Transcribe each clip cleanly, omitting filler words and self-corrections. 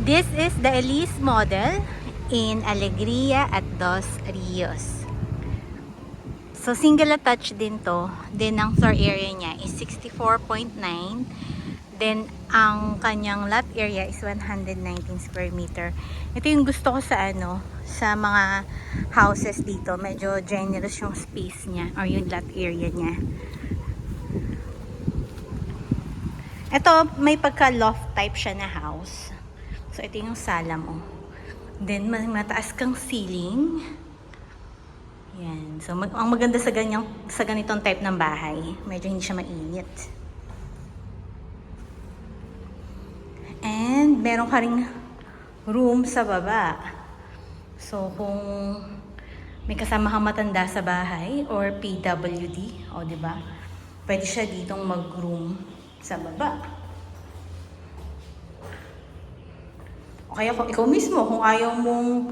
This is the Elise model in Alegria at Dos Rios. So single attached din to. Then ang floor area niya is 64.9. Then ang kanyang lot area is 119 square meter. Ito yung gusto ko sa sa mga houses dito. Medyo generous yung space niya or yung lot area niya. Ito may pagka loft type siya na house. So ito yung sala mo. Then mataas kang ceiling. Yan. So ang maganda sa ganitong type ng bahay, medyo hindi siya mainit. And meron ka ring room sa baba. So kung may kasama kang matanda sa bahay or PWD, o di ba? Pwede siya ditong mag-room sa baba. O kaya kung ikaw mismo, kung ayaw mong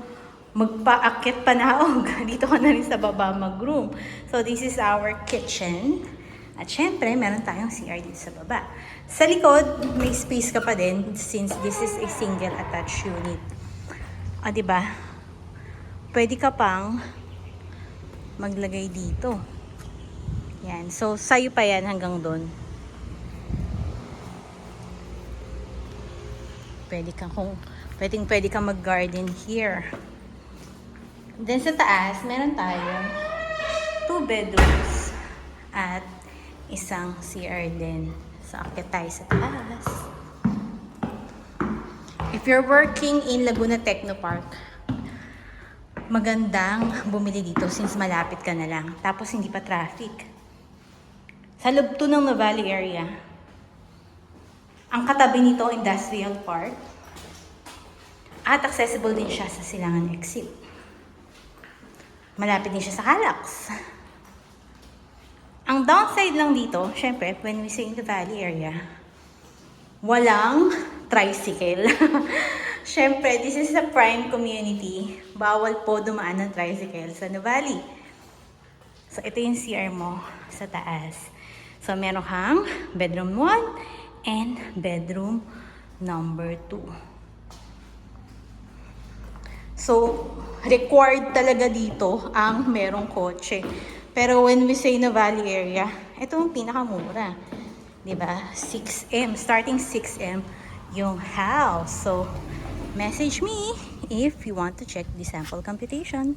magpaakit panaog, dito ka na rin sa baba mag-room. So this is our kitchen. At syempre, meron tayong CR dito sa baba. Sa likod, may space ka pa din since this is a single attached unit. O diba? Pwede ka pang maglagay dito. Yan. So sa'yo pa yan hanggang doon. Pwede kang mag-garden here. Then sa taas, meron tayong 2 bedrooms at isang CR din. So akit tayo sa taas. If you're working in Laguna Technopark, magandang bumili dito since malapit ka na lang. Tapos hindi pa traffic. Sa loob to ng Nuvali area. Ang katabi nito, Industrial Park. At accessible din siya sa Silangan Exit. Malapit din siya sa Calax. Ang downside lang dito, syempre, when we say in the valley area, walang tricycle. Syempre, this is a prime community. Bawal po dumaan ng tricycle sa Nuvali. So, ito yung CR mo sa taas. So, meron kang bedroom 1 and bedroom number 2. So, required talaga dito ang merong kotse. Pero when we say na valley area, ito ang pinakamura. Diba? 6M. Starting 6M yung house. So, message me if you want to check the sample computation.